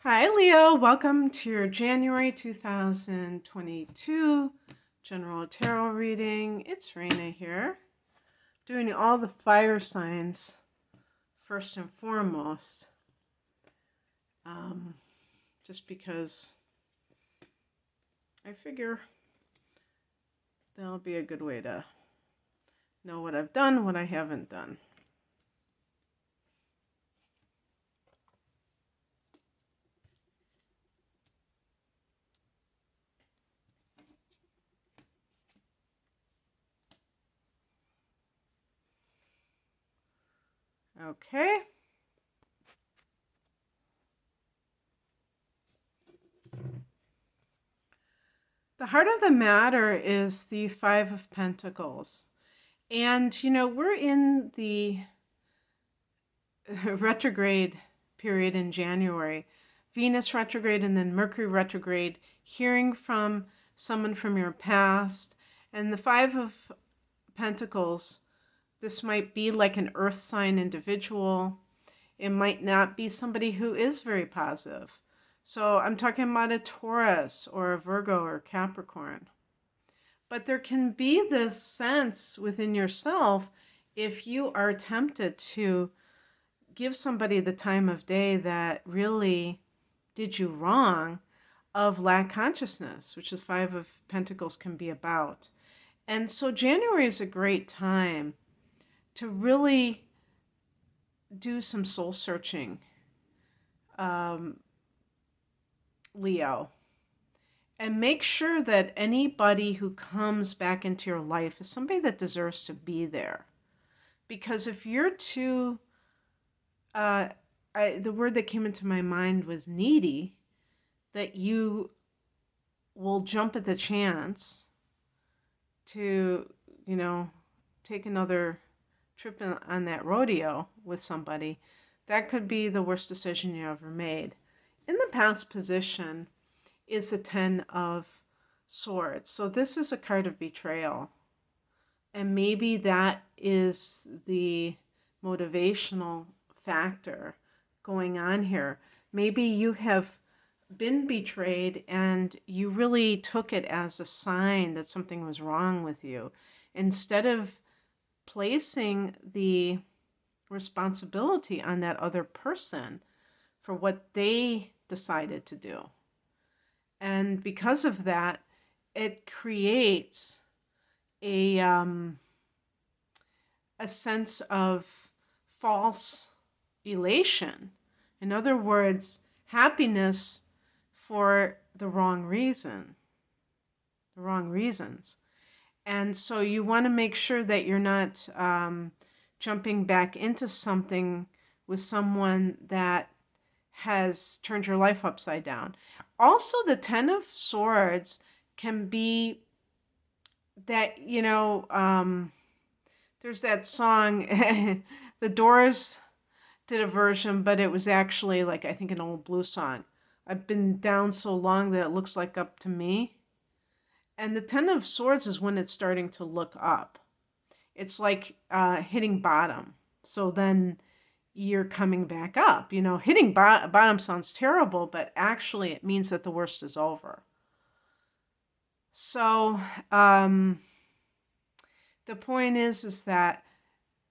Hi, Leo. Welcome to your January 2022 General Tarot reading. It's Raina here, doing all the fire signs first and foremost, um, just because I figure that'll be a good way to know what I've done, what I haven't done. Okay. The heart of the matter is the Five of Pentacles. And, we're in the retrograde period in January. Venus retrograde and then Mercury retrograde, hearing from someone from your past. And the Five of Pentacles, this might be like an earth sign individual. It might not be somebody who is very positive. So I'm talking about a Taurus or a Virgo or Capricorn. But there can be this sense within yourself, if you are tempted to give somebody the time of day that really did you wrong, of lack consciousness, which is Five of Pentacles can be about. And so January is a great time to really do some soul searching, Leo. And make sure that anybody who comes back into your life is somebody that deserves to be there. Because if you're too, the word that came into my mind was needy, that you will jump at the chance to, take another trip on that rodeo with somebody, that could be the worst decision you ever made. In the past position is the Ten of Swords. So this is a card of betrayal. And maybe that is the motivational factor going on here. Maybe you have been betrayed and you really took it as a sign that something was wrong with you, instead of placing the responsibility on that other person for what they decided to do. And because of that, it creates a sense of false elation. In other words, happiness for the wrong reasons. And so you want to make sure that you're not jumping back into something with someone that has turned your life upside down. Also, the Ten of Swords can be that, there's that song, the Doors did a version, but it was actually like, I think, an old blues song. I've been down so long that it looks like up to me. And the Ten of Swords is when it's starting to look up. It's like hitting bottom. So then you're coming back up. Hitting bottom sounds terrible, but actually it means that the worst is over. So the point is that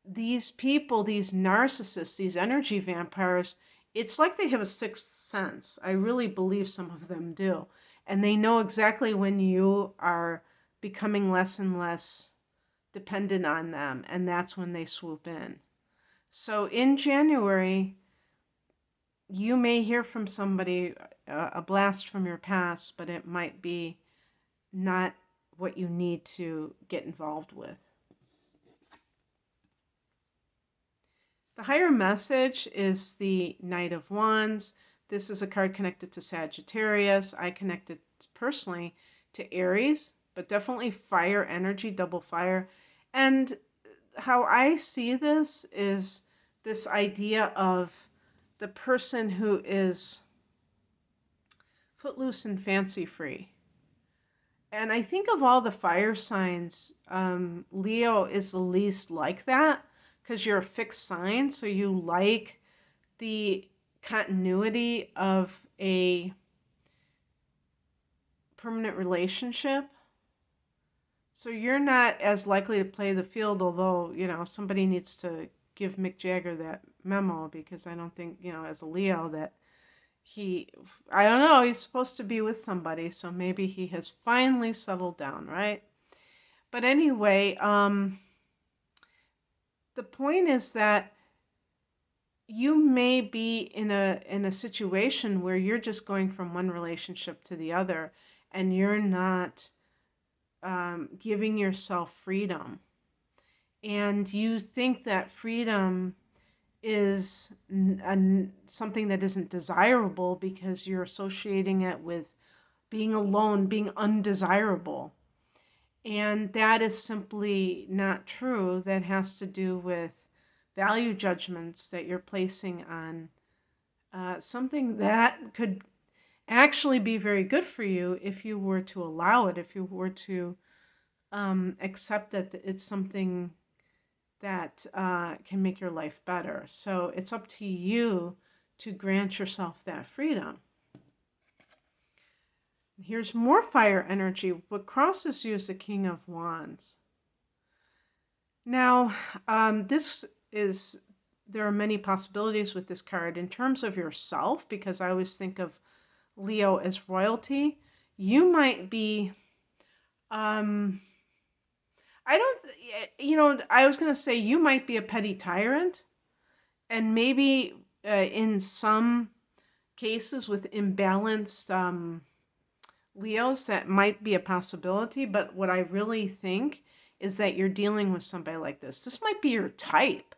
these people, these narcissists, these energy vampires, it's like they have a sixth sense. I really believe some of them do. And they know exactly when you are becoming less and less dependent on them. And that's when they swoop in. So in January, you may hear from somebody, a blast from your past, but it might be not what you need to get involved with. The higher message is the Knight of Wands. This is a card connected to Sagittarius. I connected personally to Aries, but definitely fire energy, double fire. And how I see this is this idea of the person who is footloose and fancy free. And I think of all the fire signs, Leo is the least like that, because you're a fixed sign, so you like the continuity of a permanent relationship. So you're not as likely to play the field, although, somebody needs to give Mick Jagger that memo, because I don't think, as a Leo, that I don't know, he's supposed to be with somebody, so maybe he has finally settled down, right? But anyway, the point is that you may be in a situation where you're just going from one relationship to the other, and you're not giving yourself freedom. And you think that freedom is something that isn't desirable because you're associating it with being alone, being undesirable. And that is simply not true. That has to do with value judgments that you're placing on something that could actually be very good for you if you were to allow it, if you were to accept that it's something that can make your life better. So it's up to you to grant yourself that freedom. Here's more fire energy. What crosses you is the King of Wands. Now, there are many possibilities with this card in terms of yourself, because I always think of Leo as royalty. You might be, I was going to say you might be a petty tyrant, and maybe in some cases with imbalanced Leos, that might be a possibility. But what I really think is that you're dealing with somebody like this. This might be your type,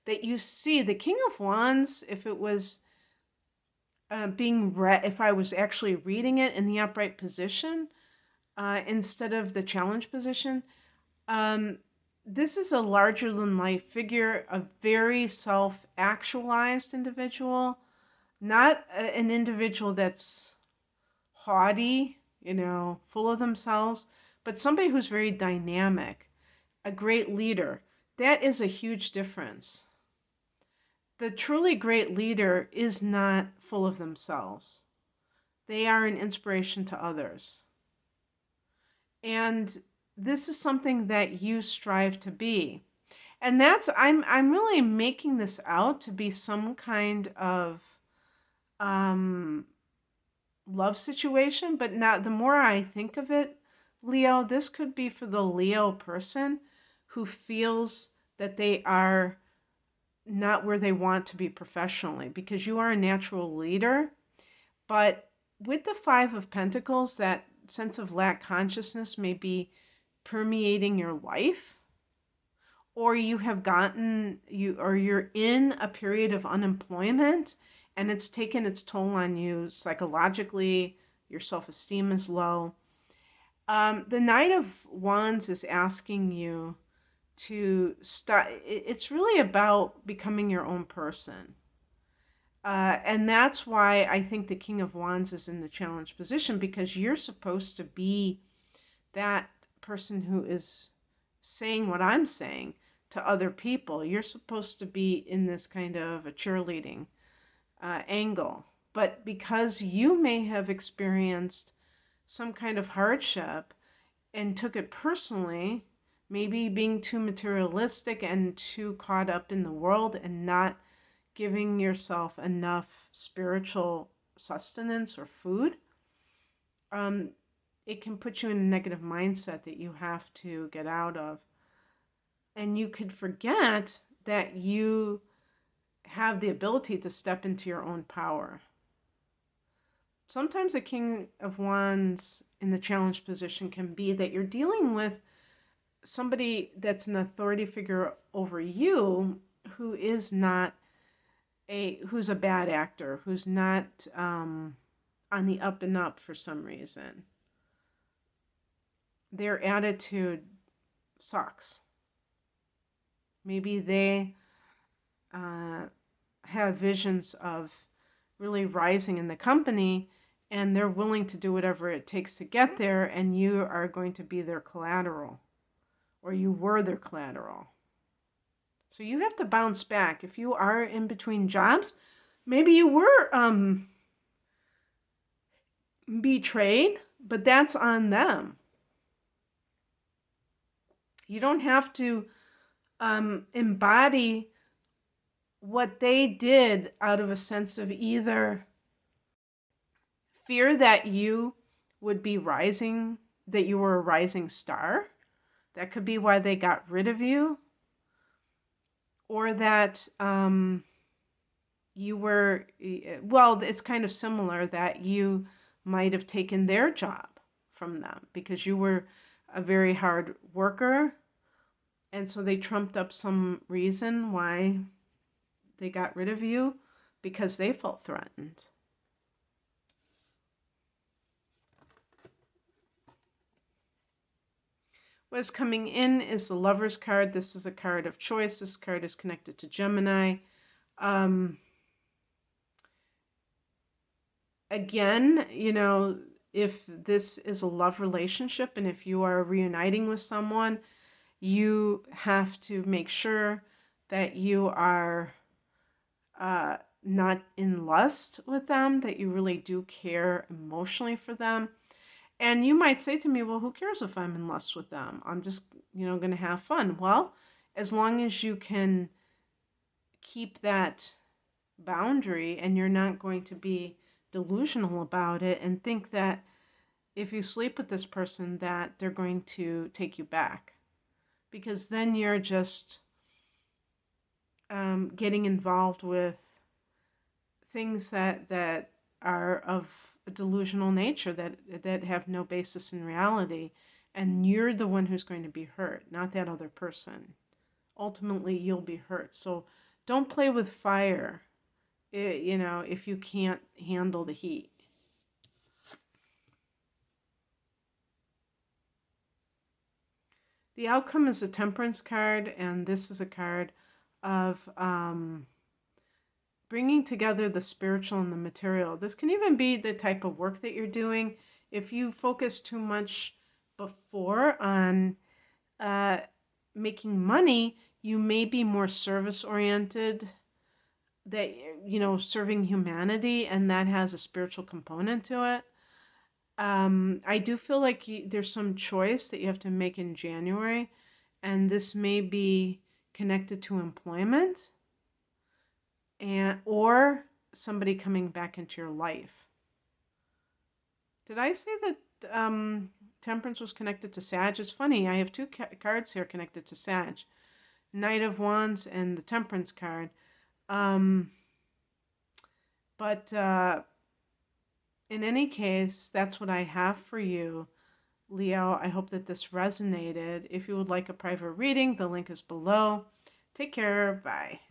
that you see the King of Wands, if it was being read, if I was actually reading it in the upright position instead of the challenge position, this is a larger than life figure, a very self-actualized individual, not an individual that's haughty, full of themselves, but somebody who's very dynamic, a great leader. That is a huge difference. The truly great leader is not full of themselves. They are an inspiration to others. And this is something that you strive to be. And I'm really making this out to be some kind of love situation, but now the more I think of it, Leo, this could be for the Leo person who feels that they are not where they want to be professionally, because you are a natural leader. But with the Five of Pentacles, that sense of lack consciousness may be permeating your life, or you're in a period of unemployment and it's taken its toll on you psychologically. Your self-esteem is low. The Knight of Wands is asking you to start. It's really about becoming your own person. And that's why I think the King of Wands is in the challenge position, because you're supposed to be that person who is saying what I'm saying to other people. You're supposed to be in this kind of a cheerleading angle. But because you may have experienced some kind of hardship and took it personally, maybe being too materialistic and too caught up in the world and not giving yourself enough spiritual sustenance or food, it can put you in a negative mindset that you have to get out of. And you could forget that you have the ability to step into your own power. Sometimes a King of Wands in the challenge position can be that you're dealing with somebody that's an authority figure over you who is not who's a bad actor, who's not on the up and up for some reason. Their attitude sucks. Maybe they have visions of really rising in the company, and they're willing to do whatever it takes to get there, and you are going to be their collateral, or you were their collateral. So you have to bounce back. If you are in between jobs, maybe you were betrayed, but that's on them. You don't have to embody what they did out of a sense of either fear that you would be rising, that you were a rising star. That could be why they got rid of you. Or that you were, well, it's kind of similar that you might have taken their job from them because you were a very hard worker. And so they trumped up some reason why they got rid of you because they felt threatened. What is coming in is the Lover's card. This is a card of choice. This card is connected to Gemini. Again, if this is a love relationship and if you are reuniting with someone, you have to make sure that you are not in lust with them, that you really do care emotionally for them. And you might say to me, well, who cares if I'm in lust with them? I'm just, going to have fun. Well, as long as you can keep that boundary and you're not going to be delusional about it and think that if you sleep with this person that they're going to take you back. Because then you're just getting involved with things that are of a delusional nature, that have no basis in reality, and you're the one who's going to be hurt, not that other person. Ultimately, you'll be hurt. So don't play with fire, if you can't handle the heat. The outcome is a Temperance card, and this is a card of bringing together the spiritual and the material. This can even be the type of work that you're doing. If you focus too much before on making money, you may be more service-oriented, that, serving humanity, and that has a spiritual component to it. I do feel like there's some choice that you have to make in January, and this may be connected to employment or somebody coming back into your life. Did I say that Temperance was connected to Sag? It's funny, I have two cards here connected to Sag. Knight of Wands and the Temperance card. But in any case, that's what I have for you, Leo. I hope that this resonated. If you would like a private reading, the link is below. Take care. Bye.